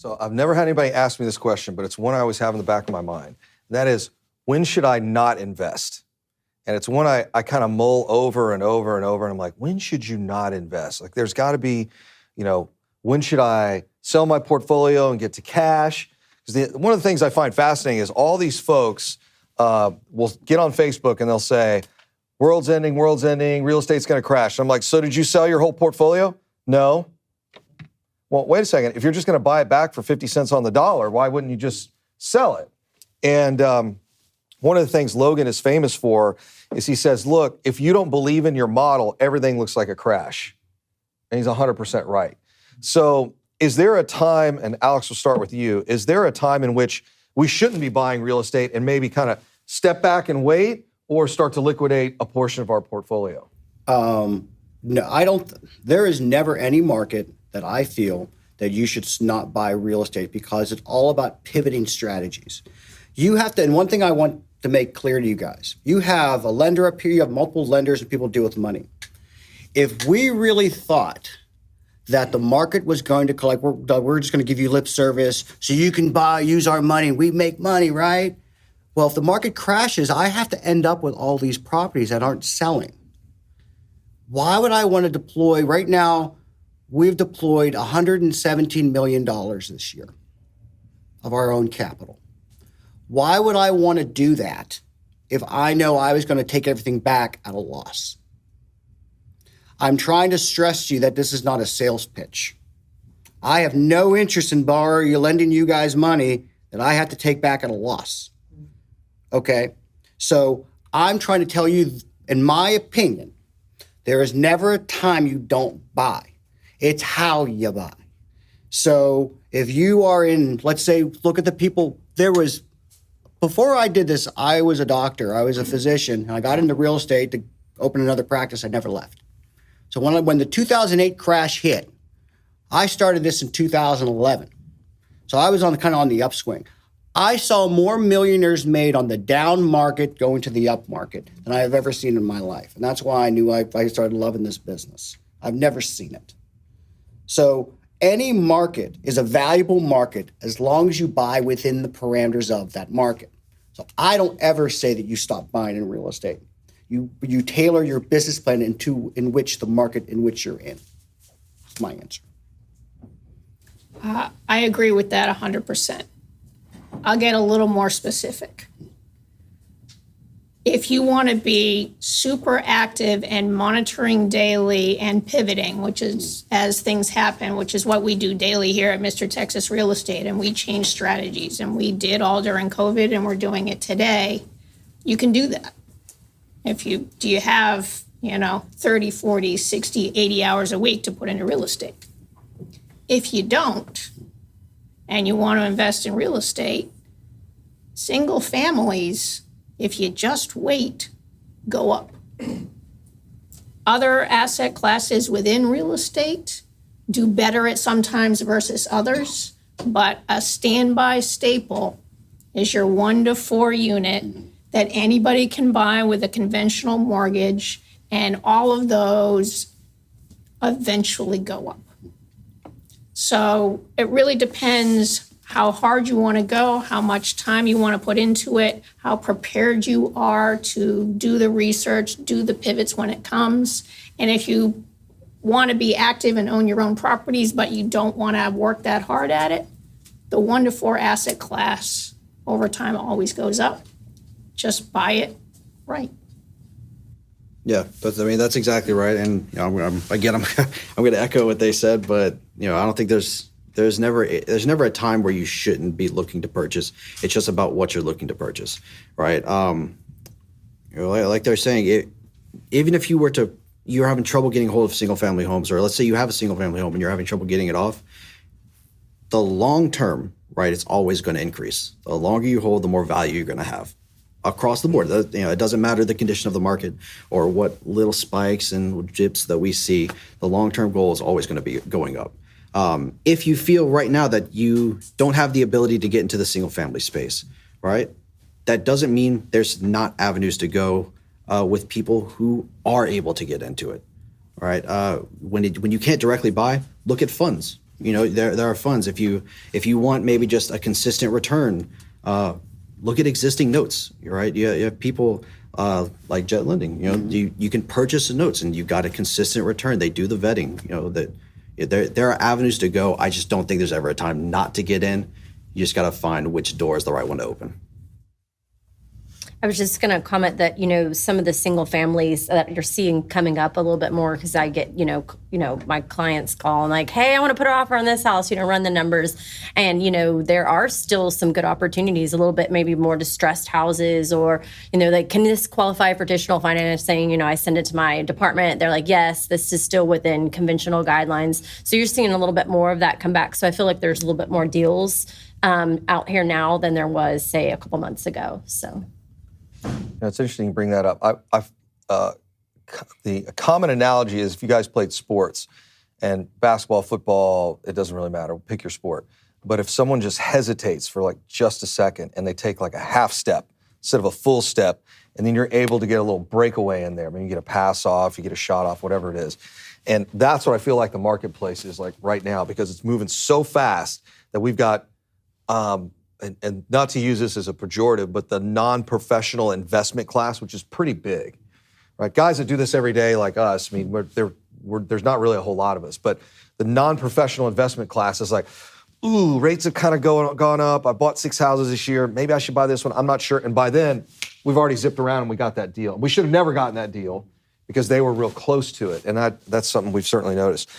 So I've never had anybody ask me this question, but it's one I always have in the back of my mind. That is, when should I not invest? And it's one I kind of mull over and over and over. And I'm like, when should you not invest? Like, there's got to be, when should I sell my portfolio and get to cash? Because one of the things I find fascinating is all these folks will get on Facebook and they'll say, world's ending, real estate's going to crash. And I'm like, so did you sell your whole portfolio? No. Well, wait a second. If you're just going to buy it back for 50 cents on the dollar, why wouldn't you just sell it? And one of the things Logan is famous for is he says, look, if you don't believe in your model, everything looks like a crash. And he's 100% right. So is there a time, and Alex, we'll start with you, is there a time in which we shouldn't be buying real estate and maybe kind of step back and wait or start to liquidate a portion of our portfolio? No, I don't. There is never any market that I feel that you should not buy real estate because it's all about pivoting strategies. You have to, and one thing I want to make clear to you guys, you have a lender up here, you have multiple lenders and people deal with money. If we really thought that the market was going to collect, we're just going to give you lip service so you can use our money, we make money, right? Well, if the market crashes, I have to end up with all these properties that aren't selling. Why would I want to deploy? Right now, we've deployed $117 million this year of our own capital. Why would I want to do that if I know I was going to take everything back at a loss? I'm trying to stress to you that this is not a sales pitch. I have no interest in lending you guys money that I have to take back at a loss. Okay? So I'm trying to tell you, in my opinion, there is never a time you don't buy. It's how you buy. So if you are in, let's say, look at the people, before I did this, I was a doctor, I was a physician, and I got into real estate to open another practice. I never left. So when the 2008 crash hit, I started this in 2011. So I was on the upswing. I saw more millionaires made on the down market going to the up market than I have ever seen in my life. And that's why I knew I started loving this business. I've never seen it. So any market is a valuable market as long as you buy within the parameters of that market. So I don't ever say that you stop buying in real estate. You tailor your business plan in which the market in which you're in. That's my answer. I agree with that 100%. I'll get a little more specific. If you want to be super active and monitoring daily and pivoting, which is as things happen, which is what we do daily here at Mr. Texas Real Estate, and we change strategies, and we did all during COVID, and we're doing it today, you can do that. Do you have, 30, 40, 60, 80 hours a week to put into real estate? If you don't, and you want to invest in real estate, single families, if you just wait, go up. Other asset classes within real estate do better at sometimes versus others, but a standby staple is your 1 to 4 unit that anybody can buy with a conventional mortgage, and all of those eventually go up. So it really depends how hard you want to go, how much time you want to put into it, how prepared you are to do the research, do the pivots when it comes. And if you want to be active and own your own properties, but you don't want to work that hard at it, the 1 to 4 asset class over time always goes up. Just buy it right. Yeah, that's exactly right. And I'm going to echo what they said, but I don't think there's never a time where you shouldn't be looking to purchase. It's just about what you're looking to purchase, right? Like they're saying, even if you're having trouble getting a hold of single family homes, or let's say you have a single family home and you're having trouble getting it off, the long term, right, it's always going to increase. The longer you hold, the more value you're going to have across the board. It doesn't matter the condition of the market or what little spikes and dips that we see. The long-term goal is always going to be going up. If you feel right now that you don't have the ability to get into the single-family space, right, that doesn't mean there's not avenues to go with people who are able to get into it, right? When you can't directly buy, look at funds. there are funds. If you want maybe just a consistent return, look at existing notes. Right? You have people like Jet Lending. You can purchase the notes and you got a consistent return. They do the vetting. There are avenues to go. I just don't think there's ever a time not to get in. You just got to find which door is the right one to open. I was just going to comment that, some of the single families that you're seeing coming up a little bit more, because I get, my clients call and like, hey, I want to put an offer on this house, run the numbers. And, there are still some good opportunities, a little bit maybe more distressed houses, or, like, can this qualify for additional financing? I send it to my department. They're like, yes, this is still within conventional guidelines. So you're seeing a little bit more of that come back. So I feel like there's a little bit more deals out here now than there was, say, a couple months ago. So. It's interesting you bring that up. The common analogy is if you guys played sports, and basketball, football, it doesn't really matter. Pick your sport. But if someone just hesitates for like just a second and they take like a half step instead of a full step, and then you're able to get a little breakaway in there. I mean, you get a pass off, you get a shot off, whatever it is. And that's what I feel like the marketplace is like right now, because it's moving so fast that we've got and not to use this as a pejorative, but the non-professional investment class, which is pretty big, right? Guys that do this every day like us, I mean, there's not really a whole lot of us, but the non-professional investment class is like, ooh, rates have kind of gone up. I bought 6 houses this year. Maybe I should buy this one. I'm not sure. And by then, we've already zipped around and we got that deal. We should have never gotten that deal because they were real close to it. And that's something we've certainly noticed.